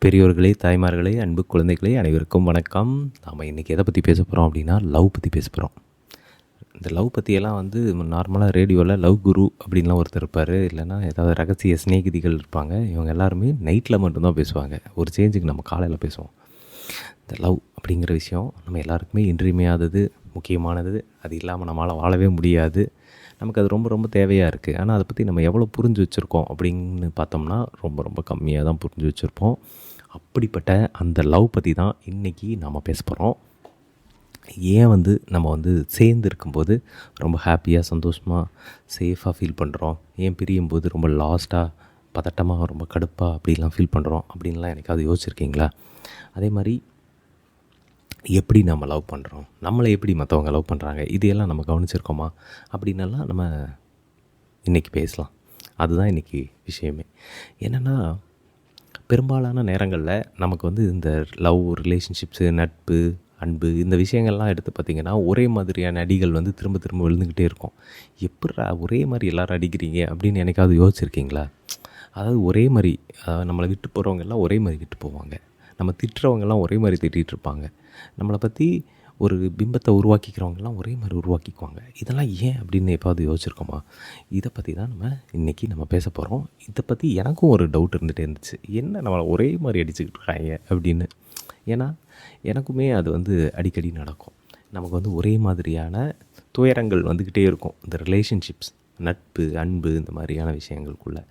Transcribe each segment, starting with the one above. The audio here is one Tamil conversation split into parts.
பெரியோர்களே, தாய்மார்களே, அன்பு குழந்தைகளே அனைவருக்கும் வணக்கம். நாம் இன்றைக்கி எதை பற்றி பேச போகிறோம் அப்படின்னா, லவ் பற்றி பேச போகிறோம். இந்த லவ் பற்றியெல்லாம் நார்மலாக ரேடியோவில் லவ் குரு அப்படின்லாம் ஒருத்தர் இருப்பார், இல்லைனா ஏதாவது ரகசிய சிநேகிதிகள் இருப்பாங்க. இவங்க எல்லாருமே நைட்டில் மட்டும்தான் பேசுவாங்க. ஒரு சேஞ்சுக்கு நம்ம காலையில் பேசுவோம். இந்த லவ் அப்படிங்கிற விஷயம் நம்ம எல்லாருக்குமே இன்றியமையாதது, முக்கியமானது. அது இல்லாமல் நம்மளால் வாழவே முடியாது. நமக்கு அது ரொம்ப ரொம்ப தேவையாக இருக்குது. ஆனால் அதை பற்றி நம்ம எவ்வளோ புரிஞ்சு வச்சுருக்கோம் அப்படின்னு பார்த்தோம்னா ரொம்ப ரொம்ப கம்மியாக தான் புரிஞ்சு வச்சுருப்போம். அப்படிப்பட்ட அந்த லவ் பற்றி தான் இன்றைக்கி நம்ம பேச போகிறோம். ஏன் நம்ம சேர்ந்து இருக்கும்போது ரொம்ப ஹாப்பியாக, சந்தோஷமாக, சேஃபாக ஃபீல் பண்ணுறோம், ஏன் பிரியும்போது ரொம்ப லாஸ்ட்டாக, பதட்டமாக, ரொம்ப கடுப்பாக அப்படிலாம் ஃபீல் பண்ணுறோம் அப்படின்லாம் எனக்காவது யோசிச்சிருக்கீங்களா? அதே மாதிரி எப்படி நம்ம லவ் பண்ணுறோம், நம்மளை எப்படி மற்றவங்க லவ் பண்ணுறாங்க, இதையெல்லாம் நம்ம கவனிச்சிருக்கோமா அப்படின்னெல்லாம் நம்ம இன்றைக்கி பேசலாம். அதுதான் இன்றைக்கி விஷயமே. என்னென்னா, பெரும்பாலான நேரங்களில் நமக்கு இந்த லவ், ரிலேஷன்ஷிப்ஸு, நட்பு, அன்பு, இந்த விஷயங்கள்லாம் எடுத்து பார்த்திங்கன்னா ஒரே மாதிரியான அடிகள் திரும்ப திரும்ப விழுந்துக்கிட்டே இருக்கும். எப்பட்றா ஒரே மாதிரி எல்லோரும் அடிக்கிறீங்க அப்படின்னு எனக்காவது யோசிச்சிருக்கீங்களா? அதாவது ஒரே மாதிரி, நம்மளை விட்டு போகிறவங்க எல்லாம் ஒரே மாதிரி விட்டு போவாங்க. நம்ம திட்டுறவங்கெல்லாம் ஒரே மாதிரி திட்டிகிட்டு இருப்பாங்க. நம்மளை பற்றி ஒரு பிம்பத்தை உருவாக்கிக்கிறவங்கெல்லாம் ஒரே மாதிரி உருவாக்கிக்குவாங்க. இதெல்லாம் ஏன் அப்படின்னு எப்பாவது யோசிச்சிருக்கோமா? இதை பற்றி தான் இன்றைக்கி நம்ம பேச போகிறோம். இதை பற்றி எனக்கும் ஒரு டவுட் இருந்துகிட்டே இருந்துச்சு. என்ன நம்மளை ஒரே மாதிரி அடிச்சுக்கிட்டு இருக்காங்க அப்படின்னு. ஏன்னா எனக்குமே அது அடிக்கடி நடக்கும். நமக்கு ஒரே மாதிரியான துயரங்கள் வந்துக்கிட்டே இருக்கும் இந்த ரிலேஷன்ஷிப்ஸ், நட்பு, அன்பு, இந்த மாதிரியான விஷயங்களுக்குள்ளே.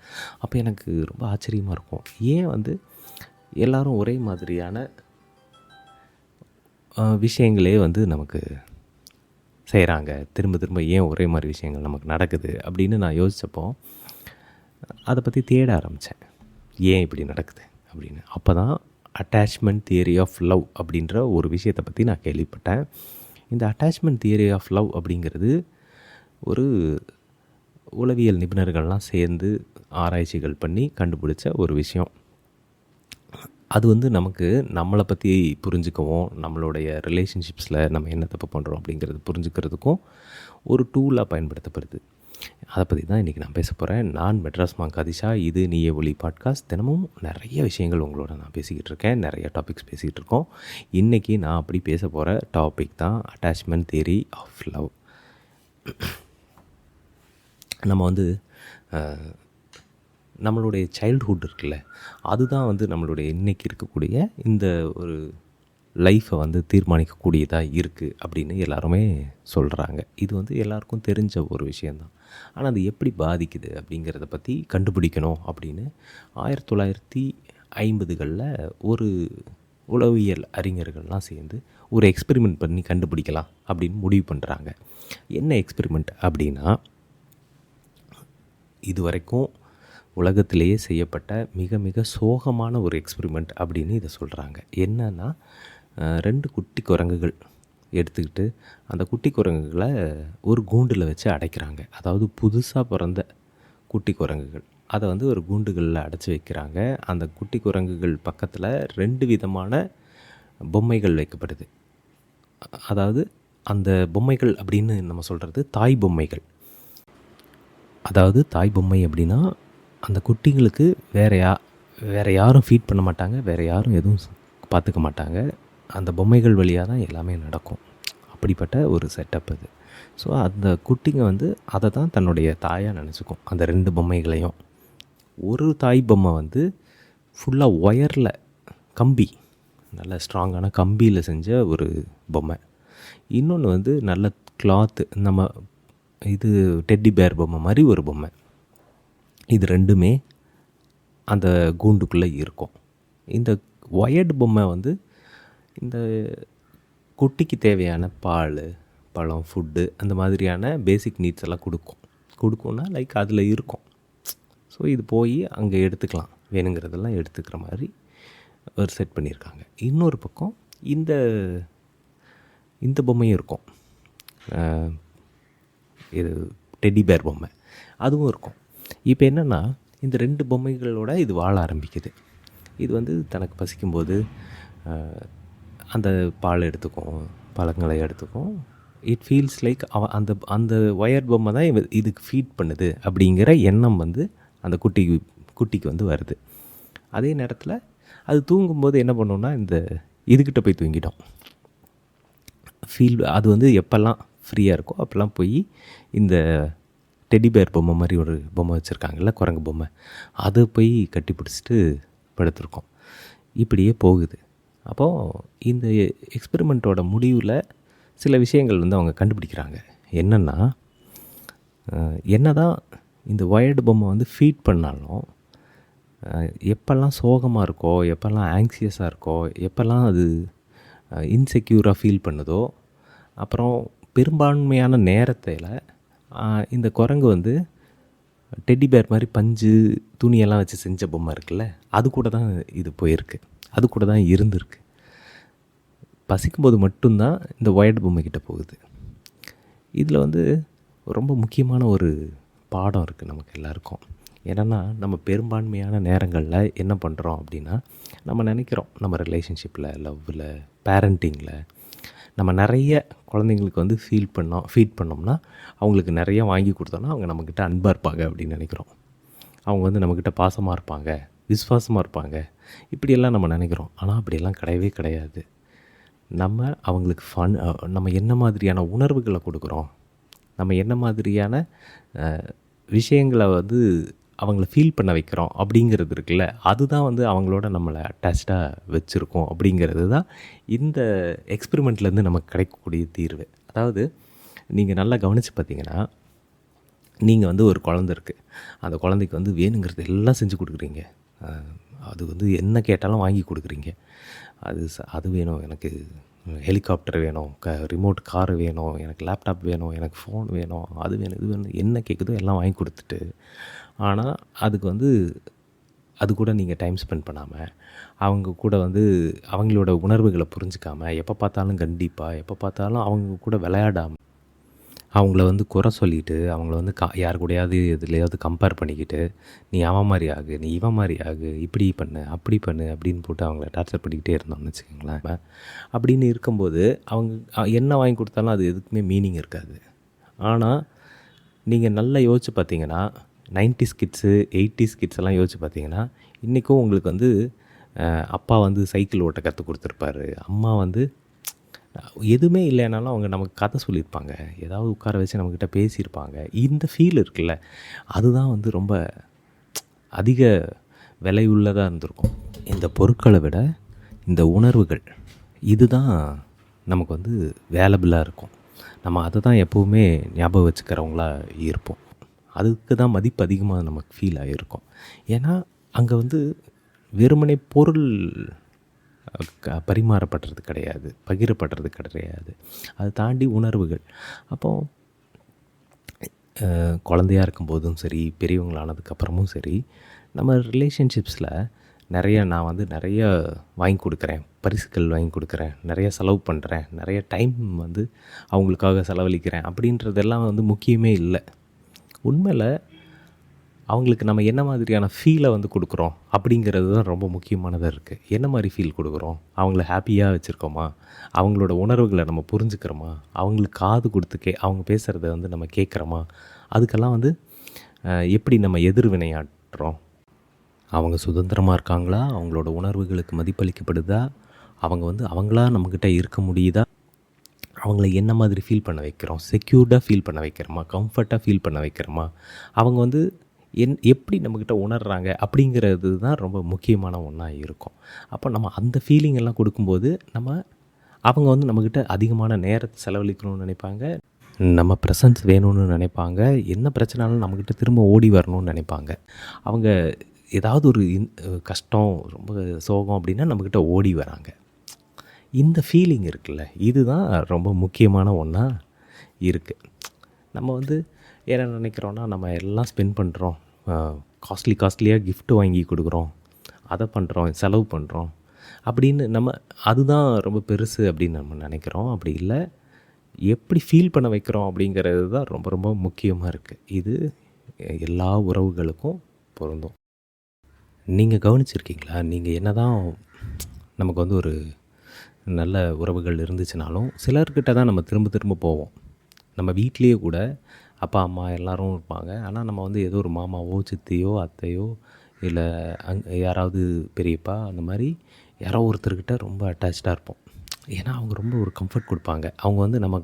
அப்போ எனக்கு ரொம்ப ஆச்சரியமாக இருக்கும். ஏன் எல்லோரும் ஒரே மாதிரியான விஷயங்களே நமக்கு செய்கிறாங்க, திரும்ப திரும்ப ஏன் ஒரே மாதிரி விஷயங்கள் நமக்கு நடக்குது அப்படின்னு நான் யோசித்தப்போ அதை பற்றி தேட ஆரம்பித்தேன். ஏன் இப்படி நடக்குது அப்படின்னு. அப்போ தான் அட்டாச்மெண்ட் தியரி ஆஃப் லவ் அப்படின்ற ஒரு விஷயத்தை பற்றி நான் கேள்விப்பட்டேன். இந்த அட்டாச்மெண்ட் தியரி ஆஃப் லவ் அப்படிங்கிறது ஒரு உளவியல் நிபுணர்கள்லாம் சேர்ந்து ஆராய்ச்சிகள் பண்ணி கண்டுபிடிச்ச ஒரு விஷயம். அது நமக்கு நம்மளை பற்றி புரிஞ்சுக்கவும், நம்மளுடைய ரிலேஷன்ஷிப்ஸில் நம்ம என்ன தப்பு பண்ணுறோம் அப்படிங்கிறது புரிஞ்சுக்கிறதுக்கும் ஒரு டூலாக பயன்படுத்தப்படுது. அதை பற்றி தான் இன்றைக்கி நான் பேச போகிறேன். நான் மெட்ராஸ் மாங்க் அதிஷா. இது நீயே ஒளி பாட்காஸ்ட். தினமும் நிறைய விஷயங்கள் உங்களோட நான் பேசிக்கிட்டு இருக்கேன், நிறைய டாபிக்ஸ் பேசிக்கிட்டு இருக்கோம். இன்றைக்கி நான் அப்படி பேச போகிற டாபிக் தான் அட்டாச்மெண்ட் தியரி ஆஃப் லவ். நம்ம நம்மளுடைய சைல்ட்ஹுட் இருக்குல்ல, அதுதான் நம்மளுடைய இன்றைக்கி இருக்கக்கூடிய இந்த ஒரு லைஃப்பை தீர்மானிக்கக்கூடியதாக இருக்குது அப்படின்னு எல்லாருமே சொல்கிறாங்க. இது எல்லாருக்கும் தெரிஞ்ச ஒரு விஷயந்தான். ஆனால் அது எப்படி பாதிக்குது அப்படிங்கிறத பற்றி கண்டுபிடிக்கணும் அப்படின்னு 1950களில் ஒரு உளவியல் அறிஞர்கள்லாம் சேர்ந்து ஒரு எக்ஸ்பெரிமெண்ட் பண்ணி கண்டுபிடிக்கலாம் அப்படின்னு முடிவு பண்ணுறாங்க. என்ன எக்ஸ்பெரிமெண்ட் அப்படின்னா, இதுவரைக்கும் உலகத்திலேயே செய்யப்பட்ட மிக மிக சோகமான ஒரு எக்ஸ்பெரிமெண்ட் அப்படின்னு இதை சொல்கிறாங்க. என்னன்னா, 2 குட்டி குரங்குகள் எடுத்துக்கிட்டு அந்த குட்டி குரங்குகளை ஒரு கூண்டில் வச்சு அடைக்கிறாங்க. அதாவது புதுசாக பிறந்த குட்டி குரங்குகள், அதை ஒரு கூண்டுகளில் அடைச்சி வைக்கிறாங்க. அந்த குட்டி குரங்குகள் பக்கத்தில் 2 விதமான பொம்மைகள் வைக்கப்படுது. அதாவது அந்த பொம்மைகள் அப்படின்னு நம்ம சொல்கிறது தாய் பொம்மைகள். அதாவது தாய் பொம்மை அப்படின்னா, அந்த குட்டிங்களுக்கு வேறு யாரும் ஃபீட் பண்ண மாட்டாங்க, வேறு யாரும் எதுவும் பார்த்துக்க மாட்டாங்க. அந்த பொம்மைகள் வழியாக தான் எல்லாமே நடக்கும். அப்படிப்பட்ட ஒரு செட்டப் அது. ஸோ அந்த குட்டிங்க அதை தான் தன்னுடைய தாயாக நினச்சிக்கும், அந்த 2 பொம்மைகளையும். ஒரு தாய் பொம்மை ஃபுல்லாக ஒயரில், கம்பி, நல்ல ஸ்ட்ராங்கான கம்பியில் செஞ்ச ஒரு பொம்மை. இன்னொன்று நல்ல கிளாத்து, நம்ம டெட்டி பேர் பொம்மை மாதிரி ஒரு பொம்மை. இது 2மே அந்த கூண்டுக்குள்ளே இருக்கும். இந்த ஒயர்டு பொம்மை இந்த குட்டிக்கு தேவையான பால், பழம், ஃபுட்டு, அந்த மாதிரியான பேசிக் நீட்ஸ் எல்லாம் கொடுக்கும்னா லைக் அதில் இருக்கும். ஸோ இது போய் அங்கே எடுத்துக்கலாம், வேணுங்கிறதெல்லாம் எடுத்துக்கிற மாதிரி ஒரு செட் பண்ணியிருக்காங்க. இன்னொரு பக்கம் இந்த பொம்மையும் இருக்கும். இது டெடி பேர் பொம்மை, அதுவும் இருக்கும். இப்போ என்னென்னா, இந்த 2 பொம்மைகளோட இது வாழ ஆரம்பிக்குது. இது தனக்கு பசிக்கும்போது அந்த பால் எடுத்துக்கும், பழங்களை எடுத்துக்கும். இட் ஃபீல்ஸ் லைக் அந்த அந்த ஒயர் பொம்மை தான் இதுக்கு ஃபீட் பண்ணுது அப்படிங்கிற எண்ணம் அந்த குட்டிக்கு வருது. அதே நேரத்தில் அது தூங்கும்போது என்ன பண்ணுன்னா இந்த இதுக்கிட்ட போய் தூங்கிடும். அது வந்து எப்போல்லாம் ஃப்ரீயாக இருக்கோ அப்போல்லாம் போய் இந்த டெடி பேர் பொம்மை மாதிரி ஒரு பொம்மை வச்சுருக்காங்கல்ல, குரங்கு பொம்மை, அதை போய் கட்டி பிடிச்சிட்டு படுத்துருக்கோம். இப்படியே போகுது. அப்போது இந்த எக்ஸ்பெரிமெண்ட்டோட முடிவில் சில விஷயங்கள் வந்து அவங்க கண்டுபிடிக்கிறாங்க. என்னென்னா, என்ன தான் இந்த ஒயர்டு பொம்மை வந்து ஃபீட் பண்ணாலும் எப்போல்லாம் சோகமாக இருக்கோ, எப்போல்லாம் ஆங்ஸியஸாக இருக்கோ, எப்போல்லாம் அது இன்செக்யூராக ஃபீல் பண்ணுதோ, அப்புறம் பெரும்பான்மையான நேரத்தில் இந்த குரங்கு வந்து டெடி பேர் மாதிரி பஞ்சு துணியெல்லாம் வச்சு செஞ்ச பொம்மை இருக்குல்ல, அது கூட தான் இது போயிருக்கு, அது கூட தான் இருந்திருக்கு. பசிக்கும்போது மட்டும்தான் இந்த ஒயர்டு பொம்மைக்கிட்ட போகுது. இதில் வந்து ரொம்ப முக்கியமான ஒரு பாடம் இருக்குது நமக்கு எல்லாருக்கும். என்னென்னா, நம்ம பெரும்பான்மையான நேரங்களில் என்ன பண்ணுறோம் அப்படின்னா, நம்ம நினைக்கிறோம் நம்ம ரிலேஷன்ஷிப்பில், லவ்வில், பேரண்டிங்கில் நம்ம நிறைய குழந்தைங்களுக்கு வந்து ஃபீட் பண்ணோம்னா, அவங்களுக்கு நிறைய வாங்கி கொடுத்தோன்னா அவங்க நம்மக்கிட்ட அன்பாக இருப்பாங்க அப்படின்னு நினைக்கிறோம். அவங்க வந்து நம்மக்கிட்ட பாசமாக இருப்பாங்க, விசுவாசமாக இருப்பாங்க, இப்படியெல்லாம் நம்ம நினைக்கிறோம். ஆனால் அப்படியெல்லாம் கிடையவே கிடையாது. நம்ம அவங்களுக்கு நம்ம என்ன மாதிரியான உணர்வுகளை கொடுக்குறோம், நம்ம என்ன மாதிரியான விஷயங்களை வந்து அவங்கள ஃபீல் பண்ண வைக்கிறோம் அப்படிங்கிறது இருக்குல்ல, அதுதான் வந்து அவங்களோட நம்மளை அட்டாச்சாக வச்சுருக்கோம் அப்படிங்கிறது தான் இந்த எக்ஸ்பெரிமெண்ட்லேருந்து நமக்கு கிடைக்கக்கூடிய தீர்வு. அதாவது நீங்கள் நல்லா கவனித்து பார்த்தீங்கன்னா, நீங்கள் வந்து ஒரு குழந்தை இருக்குது, அந்த குழந்தைக்கு வந்து வேணுங்கிறது எல்லாம் செஞ்சு கொடுக்குறீங்க, அது வந்து என்ன கேட்டாலும் வாங்கி கொடுக்குறீங்க. அது வேணும், எனக்கு ஹெலிகாப்டர் வேணும், ரிமோட் கார் வேணும், எனக்கு லேப்டாப் வேணும், எனக்கு ஃபோன் வேணும், அது வேணும், இது வேணும், என்ன கேட்குதோ எல்லாம் வாங்கி கொடுத்துட்டு, ஆனால் அதுக்கு வந்து அது கூட நீங்கள் டைம் ஸ்பெண்ட் பண்ணாமல், அவங்க கூட வந்து அவங்களோட உணர்வுகளை புரிஞ்சிக்காமல், எப்போ பார்த்தாலும் கண்டிப்பாக, எப்போ பார்த்தாலும் அவங்க கூட விளையாடாமல், அவங்கள வந்து குறை சொல்லிவிட்டு, அவங்கள வந்து யார் கூடயாவது எதுலையாவது கம்பேர் பண்ணிக்கிட்டு, நீ அவன் மாதிரி ஆகு, நீ இவன் மாதிரி ஆகு, இப்படி பண்ணு, அப்படி பண்ணு அப்படின்னு போட்டு அவங்கள டார்ச்சர் பண்ணிக்கிட்டே இருந்தோம்னு வச்சுக்கோங்களேன். அப்படின்னு இருக்கும்போது அவங்க என்ன வாங்கி கொடுத்தாலும் அது எதுக்குமே மீனிங் இருக்காது. ஆனால் நீங்கள் நல்லா யோசிச்சு பார்த்தீங்கன்னா, 90s கிட்ஸு 80s கிட்ஸ் எல்லாம் யோசிச்சு பார்த்தீங்கன்னா, இன்றைக்கும் உங்களுக்கு வந்து அப்பா வந்து சைக்கிள் ஓட்ட கற்றுக் கொடுத்துருப்பாரு, அம்மா வந்து எதுவுமே இல்லைனாலும் அவங்க நமக்கு கதை சொல்லியிருப்பாங்க, ஏதாவது உட்கார வச்சு நம்மக்கிட்ட பேசியிருப்பாங்க. இந்த ஃபீல் இருக்குல்ல, அதுதான் வந்து ரொம்ப அதிக விலை உள்ளதாக இருந்திருக்கும். இந்த பொருட்களை விட இந்த உணர்வுகள், இதுதான் நமக்கு வந்து வேலபிளாக இருக்கும். நம்ம அதை தான் எப்போவுமே ஞாபகம் வச்சுக்கிறவங்களா இருப்போம். அதுக்கு தான் மதிப்பு அதிகமாக நமக்கு ஃபீல் ஆகிருக்கும். ஏன்னா அங்கே வந்து வெறுமனே பொருள் பரிமாறப்படுறது கிடையாது, பகிரப்படுறது கிடையாது, அதை தாண்டி உணர்வுகள். அப்போது குழந்தையாக இருக்கும்போதும் சரி, பெரியவங்களானதுக்கப்புறமும் சரி, நம்ம ரிலேஷன்ஷிப்ஸில் நான் வந்து நிறைய வாங்கி கொடுக்குறேன், பரிசுகள் வாங்கி கொடுக்குறேன், நிறைய செலவு பண்ணுறேன், நிறைய டைம் வந்து அவங்களுக்காக செலவழிக்கிறேன் அப்படின்றதெல்லாம் வந்து முக்கியமே இல்லை. உண்மையில் அவங்களுக்கு நம்ம என்ன மாதிரியான ஃபீலை வந்து கொடுக்குறோம் அப்படிங்கிறது தான் ரொம்ப முக்கியமானதாக இருக்குது. என்ன மாதிரி ஃபீல் கொடுக்குறோம், அவங்கள ஹாப்பியாக வச்சுருக்கோமா, அவங்களோட உணர்வுகளை நம்ம புரிஞ்சுக்கிறோமா, அவங்களுக்கு காது கொடுத்து அவங்க பேசுகிறத வந்து நம்ம கேட்குறோமா, அதுக்கெல்லாம் வந்து எப்படி நம்ம எதிர்வினையாற்றுறோம், அவங்க சுதந்திரமாக இருக்காங்களா, அவங்களோட உணர்வுகளுக்கு மதிப்பளிக்கப்படுதா, அவங்க வந்து அவங்களா நம்மக்கிட்ட இருக்க முடியுதா, அவங்கள என்ன மாதிரி ஃபீல் பண்ண வைக்கிறோம், செக்யூர்டாக ஃபீல் பண்ண வைக்கிறோமா, கம்ஃபர்ட்டாக ஃபீல் பண்ண வைக்கிறோமா, அவங்க வந்து எப்படி நம்மக்கிட்ட உணர்கிறாங்க அப்படிங்கிறது தான் ரொம்ப முக்கியமான ஒன்றா இருக்கும். அப்போ நம்ம அந்த ஃபீலிங் எல்லாம் கொடுக்கும்போது அவங்க வந்து நம்மக்கிட்ட அதிகமான நேரத்தை செலவழிக்கணும்னு நினைப்பாங்க, நம்ம ப்ரெசன்ஸ் வேணும்னு நினைப்பாங்க, என்ன பிரச்சனைனாலும் நம்மக்கிட்ட திரும்ப ஓடி வரணும்னு நினைப்பாங்க. அவங்க ஏதாவது ஒரு கஷ்டம், ரொம்ப சோகம் அப்படின்னா நம்மக்கிட்ட ஓடி வராங்க. இந்த ஃபீலிங் இருக்குல்ல, இதுதான் ரொம்ப முக்கியமான ஒன்றா இருக்குது. நம்ம வந்து என்ன நினைக்கிறோன்னா, நம்ம எல்லாம் ஸ்பெண்ட் பண்ணுறோம், காஸ்ட்லியாக கிஃப்ட்டு வாங்கி கொடுக்குறோம், அதை பண்ணுறோம், செலவு பண்ணுறோம் அப்படின்னு அதுதான் ரொம்ப பெருசு அப்படின்னு நம்ம நினைக்கிறோம். அப்படி இல்லை, எப்படி ஃபீல் பண்ண வைக்கிறோம் அப்படிங்கிறது தான் ரொம்ப ரொம்ப முக்கியமாக இருக்குது. இது எல்லா உறவுகளுக்கும் பொருந்தும். நீங்கள் கவனிச்சிருக்கீங்களா, நீங்கள் என்ன தான் நமக்கு வந்து ஒரு நல்ல உறவுகள் இருந்துச்சுனாலும் சிலர்கிட்ட தான் நம்ம திரும்ப திரும்ப போவோம். நம்ம வீட்லேயே கூட அப்பா அம்மா எல்லோரும் இருப்பாங்க, ஆனால் நம்ம வந்து ஏதோ ஒரு மாமாவோ சித்தியோ அத்தையோ இல்லை யாராவது பெரியப்பா அந்த மாதிரி யாரோ ஒருத்தர்கிட்ட ரொம்ப அட்டாச்சாக இருப்போம். ஏன்னா அவங்க ரொம்ப ஒரு கம்ஃபர்ட் கொடுப்பாங்க. அவங்க வந்து நம்ம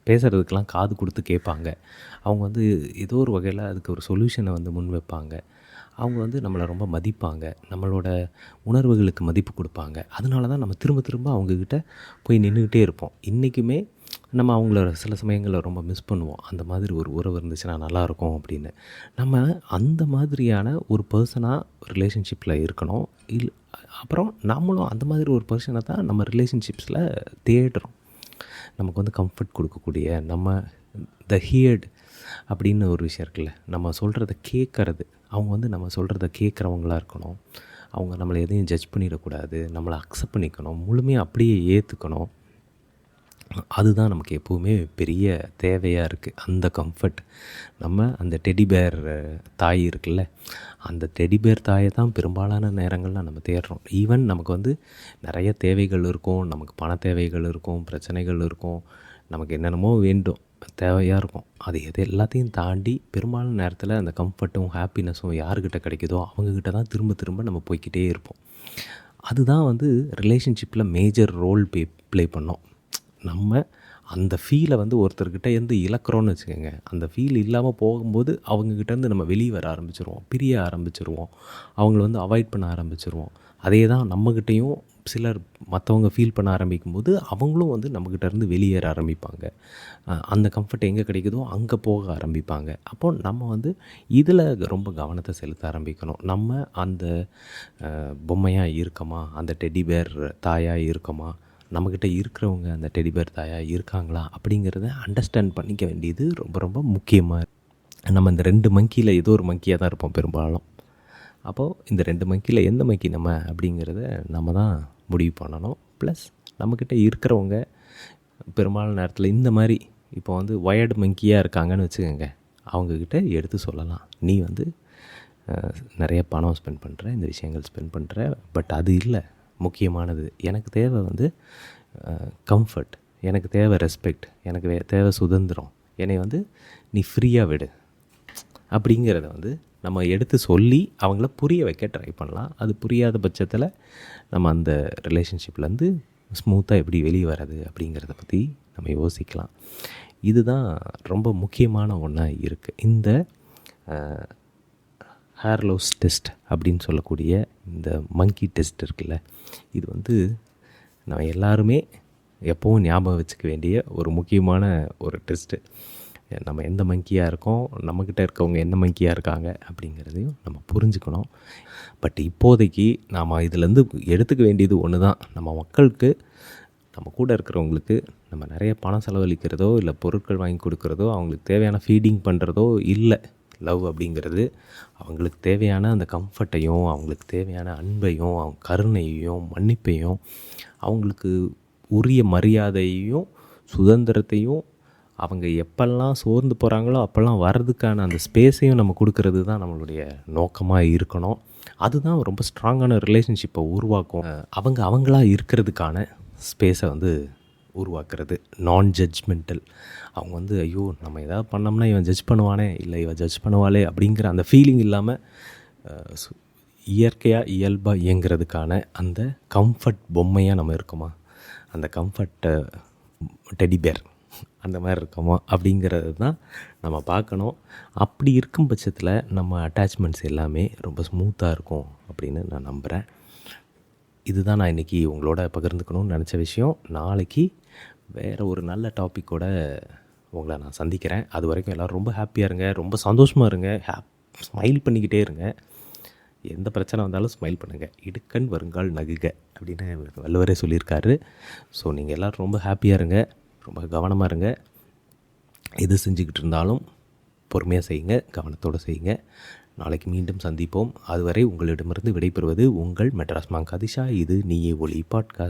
பேசுகிறதுக்கெலாம் காது கொடுத்து கேட்பாங்க. அவங்க வந்து ஏதோ ஒரு வகையில் அதுக்கு ஒரு சொல்யூஷனை வந்து முன் வைப்பாங்க. அவங்க வந்து நம்மளை ரொம்ப மதிப்பாங்க. நம்மளோட உணர்வுகளுக்கு மதிப்பு கொடுப்பாங்க. அதனால தான் நம்ம திரும்ப திரும்ப அவங்கக்கிட்ட போய் நின்றுக்கிட்டே இருப்போம். இன்றைக்குமே நம்ம அவங்கள சில சமயங்களில் ரொம்ப மிஸ் பண்ணுவோம். அந்த மாதிரி ஒரு உறவு இருந்துச்சுன்னா நல்லாயிருக்கும் அப்படின்னு. நம்ம அந்த மாதிரியான ஒரு பர்சனாக ரிலேஷன்ஷிப்பில் இருக்கணும். அப்புறம் நம்மளும் அந்த மாதிரி ஒரு பர்சனை தான் நம்ம ரிலேஷன்ஷிப்ஸில் தேடுறோம். நமக்கு வந்து கம்ஃபர்ட் கொடுக்கக்கூடிய, நம்ம ஹியர்டு அப்படின்னு ஒரு விஷயம் இருக்குல்ல, நம்ம சொல்கிறத கேட்குறது. அவங்க வந்து நம்ம சொல்கிறத கேட்குறவங்களா இருக்கணும். அவங்க நம்மளை எதையும் ஜட்ஜ் பண்ணிடக்கூடாது. நம்மளை அக்செப்ட் பண்ணிக்கணும். முழுமையாக அப்படியே ஏற்றுக்கணும். அதுதான் நமக்கு எப்போவுமே பெரிய தேவையாக இருக்குது. அந்த கம்ஃபர்ட். நம்ம அந்த டெடிபேர் தாய் இருக்குல்ல, அந்த டெடிபேர் தாயை தான் பெரும்பாலான நேரங்களில் நம்ம தேடுறோம். ஈவன் நமக்கு வந்து நிறைய தேவைகள் இருக்கும். நமக்கு பண தேவைகள் இருக்கும், பிரச்சனைகள் இருக்கும், நமக்கு என்னென்னமோ வேண்டும், தேவையாக இருக்கும். அது எல்லாத்தையும் தாண்டி பெரும்பாலான நேரத்தில் அந்த கம்ஃபர்ட்டும் ஹாப்பினஸும் யாருக்கிட்ட கிடைக்குதோ அவங்கக்கிட்ட தான் திரும்ப திரும்ப நம்ம போய்க்கிட்டே இருப்போம். அதுதான் வந்து ரிலேஷன்ஷிப்பில் மேஜர் ரோல் ப்ளே பண்ணோம். நம்ம அந்த ஃபீலை வந்து ஒருத்தர்கிட்ட இருந்து இழக்கிறோன்னு வச்சுக்கோங்க. அந்த ஃபீல் இல்லாமல் போகும்போது அவங்கக்கிட்டேருந்து நம்ம வெளியே வர ஆரம்பிச்சிருவோம், பிரிய ஆரம்பிச்சிருவோம், அவங்கள வந்து அவாய்ட் பண்ண ஆரம்பிச்சிருவோம். அதே தான் நம்மக்கிட்டேயும் சிலர் மற்றவங்க ஃபீல் பண்ண ஆரம்பிக்கும்போது அவங்களும் வந்து நம்மக்கிட்டேருந்து வெளியேற ஆரம்பிப்பாங்க. அந்த கம்ஃபர்ட் எங்கே கிடைக்குதோ அங்கே போக ஆரம்பிப்பாங்க. அப்போது நம்ம வந்து இதில் ரொம்ப கவனத்தை செலுத்த ஆரம்பிக்கணும். நம்ம அந்த பொம்மையாக இருக்கோமா, அந்த டெடிபேர் தாயாக இருக்கோமா, நம்மக்கிட்ட இருக்கிறவங்க அந்த டெடிபேர் தாயாக இருக்காங்களா அப்படிங்கிறத அண்டர்ஸ்டாண்ட் பண்ணிக்க வேண்டியது ரொம்ப ரொம்ப முக்கியமாக. நம்ம இந்த 2 மங்கியில் ஏதோ ஒரு மங்கியாக தான் இருப்போம் பெரும்பாலும். அப்போது இந்த 2 மங்கியில் எந்த மங்கி நம்ம அப்படிங்கிறத நம்ம தான் முடிவு பண்ணணும். ப்ளஸ் நம்மக்கிட்ட இருக்கிறவங்க பெரும்பாலான நேரத்தில் இந்த மாதிரி இப்போ வந்து வயர்டு மங்கியாக இருக்காங்கன்னு வச்சுக்கோங்க, அவங்கக்கிட்ட எடுத்து சொல்லலாம். நீ வந்து நிறைய பணம் ஸ்பெண்ட் பண்ணுற, இந்த விஷயங்கள் ஸ்பெண்ட் பண்ணுற, பட் அது இல்லை முக்கியமானது. எனக்கு தேவை வந்து கம்ஃபர்ட், எனக்கு தேவை ரெஸ்பெக்ட், எனக்கு தேவை சுதந்திரம், என்னை வந்து நீ ஃப்ரீயாக விடு அப்படிங்கிறத வந்து நம்ம எடுத்து சொல்லி அவங்கள புரிய வைக்க ட்ரை பண்ணலாம். அது புரியாத பட்சத்தில் நம்ம அந்த ரிலேஷன்ஷிப்லேருந்து ஸ்மூத்தாக எப்படி வெளியே வர்றது அப்படிங்கிறத பற்றி நம்ம யோசிக்கலாம். இதுதான் ரொம்ப முக்கியமான ஒன்றா இருக்குது. இந்த ஹேர்லோஸ் டெஸ்ட் அப்படின்னு சொல்லக்கூடிய இந்த மங்கி டெஸ்ட் இருக்குல்ல, இது வந்து நம்ம எல்லாருமே எப்போவும் ஞாபகம் வச்சுக்க வேண்டிய ஒரு முக்கியமான ஒரு டெஸ்ட்டு. நம்ம எந்த மங்கியாக இருக்கோம், நம்மக்கிட்ட இருக்கவங்க என்ன மங்கியாக இருக்காங்க அப்படிங்கிறதையும் நம்ம புரிஞ்சுக்கணும். பட் இப்போதைக்கு நாம் இதிலேருந்து எடுத்துக்க வேண்டியது ஒன்று தான். நம்ம மக்களுக்கு, நம்ம கூட இருக்கிறவங்களுக்கு நம்ம நிறைய பணம் செலவழிக்கிறதோ இல்லை பொருட்கள் வாங்கி கொடுக்குறதோ, அவங்களுக்கு தேவையான ஃபீடிங் பண்ணுறதோ இல்லை. லவ் அப்படிங்கிறது அவங்களுக்கு தேவையான அந்த கம்ஃபர்ட்டையும், அவங்களுக்கு தேவையான அன்பையும், அவங்க கருணையையும், மன்னிப்பையும், அவங்களுக்கு உரிய மரியாதையையும், சுதந்திரத்தையும், அவங்க எப்பெல்லாம் சோர்ந்து போகிறாங்களோ அப்போல்லாம் வர்றதுக்கான அந்த ஸ்பேஸையும் நம்ம கொடுக்கறது தான் நம்மளுடைய நோக்கமாக இருக்கணும். அதுதான் ரொம்ப ஸ்ட்ராங்கான ரிலேஷன்ஷிப்பை உருவாக்கும். அவங்களா இருக்கிறதுக்கான ஸ்பேஸை வந்து உருவாக்குறது. நான் ஜட்ஜ்மெண்டல். அவங்க வந்து ஐயோ நம்ம எதாவது பண்ணோம்னா இவன் ஜட்ஜ் பண்ணுவானே, இல்லை இவன் ஜட்ஜ் பண்ணுவாளே அப்படிங்கிற அந்த ஃபீலிங் இல்லாமல் இயற்கையாக இயல்பாக இயங்கிறதுக்கான அந்த கம்ஃபர்ட் பொம்மையாக நம்ம இருக்கோமா, அந்த கம்ஃபர்ட் டெடிபேர் அந்த மாதிரி இருக்கோமா அப்படிங்கிறது தான் நம்ம பார்க்கணும். அப்படி இருக்கும் பட்சத்தில் நம்ம அட்டாச்மெண்ட்ஸ் எல்லாமே ரொம்ப ஸ்மூத்தாக இருக்கும் அப்படின்னு நான் நம்புகிறேன். இதுதான் நான் இன்றைக்கி உங்களோட பகிர்ந்துக்கணும்னு நினச்ச விஷயம். நாளைக்கு வேறு ஒரு நல்ல டாப்பிக்கோடு உங்களை நான் சந்திக்கிறேன். அது வரைக்கும் எல்லோரும் ரொம்ப ஹாப்பியாக இருங்க, ரொம்ப சந்தோஷமாக இருங்க, ஸ்மைல் பண்ணிக்கிட்டே இருங்க. எந்த பிரச்சனை வந்தாலும் ஸ்மைல் பண்ணுங்கள். இடுக்கண் வருங்கால் நகுக அப்படின்னு வள்ளுவரே சொல்லியிருக்காரு. ஸோ நீங்கள் எல்லோரும் ரொம்ப ஹாப்பியாக இருங்க, ரொம்ப கவனமாக இருங்க. எது செஞ்சுக்கிட்டு இருந்தாலும் பொறுமையாக செய்யுங்க, கவனத்தோடு செய்யுங்க. நாளைக்கு மீண்டும் சந்திப்போம். அதுவரை உங்களிடமிருந்து விடைபெறுவது உங்கள் மெட்ராஸ் மாங்காதிஷா. இது நீயே ஒளி பாட்காஸ்ட்.